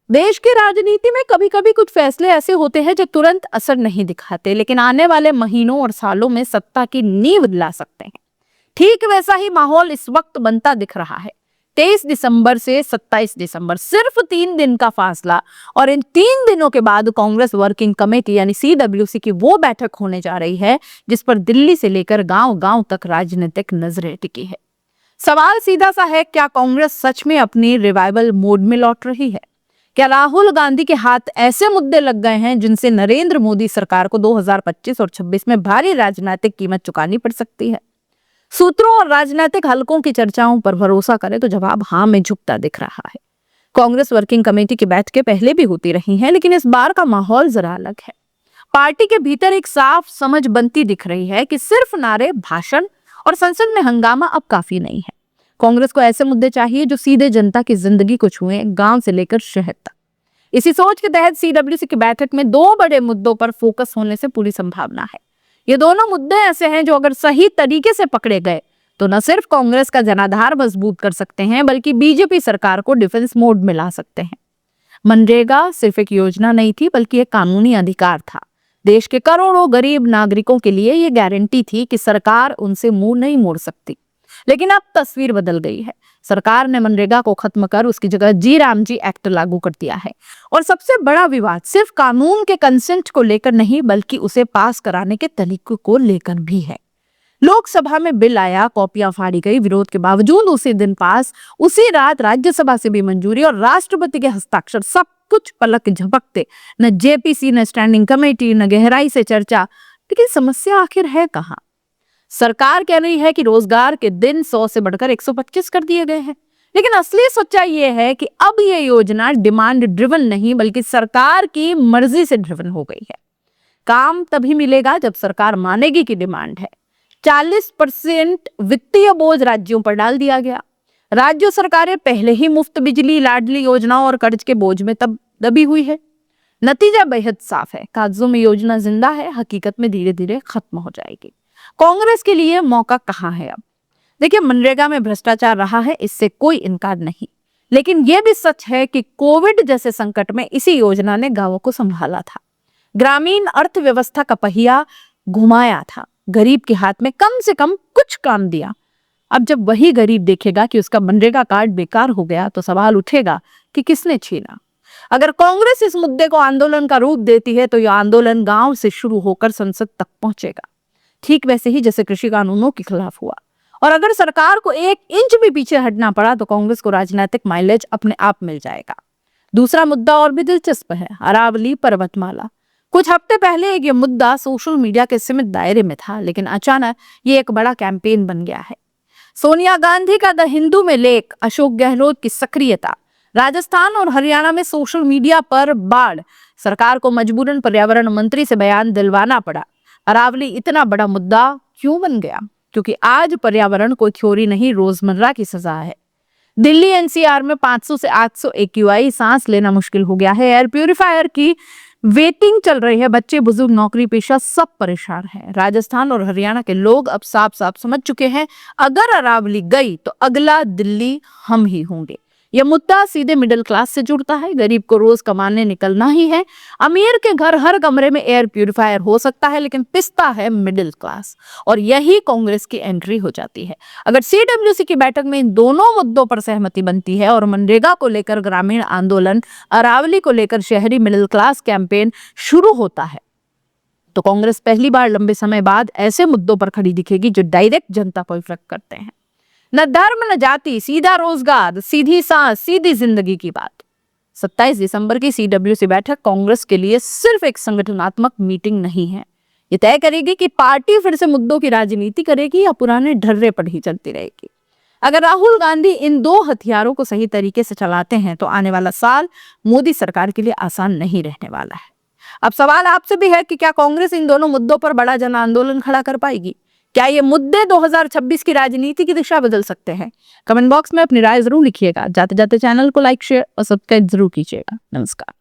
देश की राजनीति में कभी कभी कुछ फैसले ऐसे होते हैं जो तुरंत असर नहीं दिखाते, लेकिन आने वाले महीनों और सालों में सत्ता की नींव दिला सकते हैं। ठीक वैसा ही माहौल इस वक्त बनता दिख रहा है। 23 दिसंबर से 27 दिसंबर सिर्फ 3 दिन का फासला, और इन 3 दिनों के बाद कांग्रेस वर्किंग कमेटी यानी CWC की वो बैठक होने जा रही है जिस पर दिल्ली से लेकर गांव-गांव तक राजनीतिक नजरें टिकी है। सवाल सीधा सा है, क्या कांग्रेस सच में अपनी रिवाइवल मोड में लौट रही है? क्या राहुल गांधी के हाथ ऐसे मुद्दे लग गए हैं जिनसे नरेंद्र मोदी सरकार को 2025 और 26 में भारी राजनीतिक कीमत चुकानी पड़ सकती है? सूत्रों और राजनीतिक हलकों की चर्चाओं पर भरोसा करें तो जवाब हाँ में झुकता दिख रहा है। कांग्रेस वर्किंग कमेटी की बैठकें पहले भी होती रही हैं, लेकिन इस बार का माहौल जरा अलग है। पार्टी के भीतर एक साफ समझ बनती दिख रही है कि सिर्फ नारे, भाषण और संसद में हंगामा अब काफी नहीं है। कांग्रेस को ऐसे मुद्दे चाहिए जो सीधे जनता की जिंदगी को छुएं, गांव से लेकर शहर तक। इसी सोच के तहत CWC की बैठक में 2 बड़े मुद्दों पर फोकस होने से पूरी संभावना है। ये दोनों मुद्दे ऐसे हैं जो अगर सही तरीके से पकड़े गए तो न सिर्फ कांग्रेस का जनाधार मजबूत कर सकते हैं, बल्कि बीजेपी सरकार को डिफेंस मोड में ला सकते हैं। मनरेगा सिर्फ एक योजना नहीं थी, बल्कि एक कानूनी अधिकार था। देश के करोड़ों गरीब नागरिकों के लिए यह गारंटी थी कि सरकार उनसे मुंह नहीं मोड़ सकती। लेकिन अब तस्वीर बदल गई है। सरकार ने मनरेगा को खत्म कर उसकी जगह जी राम जी एक्ट लागू कर दिया है। और सबसे बड़ा विवाद सिर्फ कानून के कंसेंट को लेकर नहीं, बल्कि उसे पास कराने के तरीके को लेकर भी है। लोकसभा में बिल आया, कॉपियां फाड़ी गई, विरोध के बावजूद उसी दिन पास, उसी रात राज्यसभा से भी मंजूरी और राष्ट्रपति के हस्ताक्षर, सब कुछ पलक झपकते। न JPC, न स्टैंडिंग कमेटी, न गहराई से चर्चा। लेकिन समस्या आखिर है कहाँ? सरकार कह रही है कि रोजगार के दिन 100 से बढ़कर 125 कर दिए गए हैं, लेकिन असली सच्चाई ये है कि अब ये योजना डिमांड ड्रिवन नहीं, बल्कि सरकार की मर्जी से ड्रिवन हो गई है। काम तभी मिलेगा जब सरकार मानेगी कि डिमांड है। 40% वित्तीय बोझ राज्यों पर डाल दिया गया। राज्य सरकारें पहले ही मुफ्त बिजली, लाडली योजना और कर्ज के बोझ में तब दबी हुई है। नतीजा बेहद साफ है। कागजों में योजना जिंदा है, हकीकत में धीरे धीरे खत्म हो जाएगी। कांग्रेस के लिए मौका कहां है अब? देखिए, मनरेगा में भ्रष्टाचार रहा है, इससे कोई इनकार नहीं, लेकिन यह भी सच है कि कोविड जैसे संकट में इसी योजना ने गांवों को संभाला था, ग्रामीण अर्थव्यवस्था का पहिया घुमाया था, गरीब के हाथ में कम से कम कुछ काम दिया। अब जब वही गरीब देखेगा कि उसका मनरेगा कार्ड बेकार हो गया, तो सवाल उठेगा कि किसने छीना। अगर कांग्रेस इस मुद्दे को आंदोलन का रूप देती है तो यह आंदोलन गांव से शुरू होकर संसद तक पहुंचेगा, ठीक वैसे ही जैसे कृषि कानूनों के खिलाफ हुआ। और अगर सरकार को 1 इंच भी पीछे हटना पड़ा तो कांग्रेस को राजनीतिक माइलेज अपने आप मिल जाएगा। दूसरा मुद्दा और भी दिलचस्प है, अरावली पर्वतमाला। कुछ हफ्ते पहले ये मुद्दा सोशल मीडिया के सीमित दायरे में था, लेकिन अचानक ये एक बड़ा कैंपेन बन गया है। सोनिया गांधी का द हिंदू में लेख, अशोक गहलोत की सक्रियता, राजस्थान और हरियाणा में सोशल मीडिया पर बाढ़, सरकार को मजबूरन पर्यावरण मंत्री से बयान दिलवाना पड़ा। अरावली इतना बड़ा मुद्दा क्यों बन गया? क्योंकि आज पर्यावरण कोई थ्योरी नहीं, रोजमर्रा की सजा है। दिल्ली NCR में 500 से 800 AQI, सांस लेना मुश्किल हो गया है। एयर प्यूरिफायर की वेटिंग चल रही है। बच्चे, बुजुर्ग, नौकरी पेशा सब परेशान हैं। राजस्थान और हरियाणा के लोग अब साफ साफ समझ चुके हैं, अगर अरावली गई तो अगला दिल्ली हम ही होंगे। यह मुद्दा सीधे मिडिल क्लास से जुड़ता है। गरीब को रोज कमाने निकलना ही है। अमीर के घर हर कमरे में एयर प्यूरिफायर हो सकता है, लेकिन पिसता है मिडिल क्लास, और यही कांग्रेस की एंट्री हो जाती है। अगर CWC की बैठक में इन दोनों मुद्दों पर सहमति बनती है और मनरेगा को लेकर ग्रामीण आंदोलन, अरावली को लेकर शहरी मिडिल क्लास कैंपेन शुरू होता है, तो कांग्रेस पहली बार लंबे समय बाद ऐसे मुद्दों पर खड़ी दिखेगी जो डायरेक्ट जनता को इफेक्ट करते हैं। न धर्म न जाति, सीधा रोजगार, सीधी सांस, सीधी जिंदगी की बात। 27 दिसंबर की CWC बैठक कांग्रेस के लिए सिर्फ एक संगठनात्मक मीटिंग नहीं है। ये तय करेगी कि पार्टी फिर से मुद्दों की राजनीति करेगी या पुराने ढर्रे पर ही चलती रहेगी। अगर राहुल गांधी इन 2 हथियारों को सही तरीके से चलाते हैं तो आने वाला साल मोदी सरकार के लिए आसान नहीं रहने वाला है। अब सवाल आपसे भी है कि क्या कांग्रेस इन दोनों मुद्दों पर बड़ा जन आंदोलन खड़ा कर पाएगी? क्या ये मुद्दे 2026 की राजनीति की दिशा बदल सकते हैं? कमेंट बॉक्स में अपनी राय जरूर लिखिएगा। जाते जाते चैनल को लाइक, शेयर और सब्सक्राइब जरूर कीजिएगा। नमस्कार।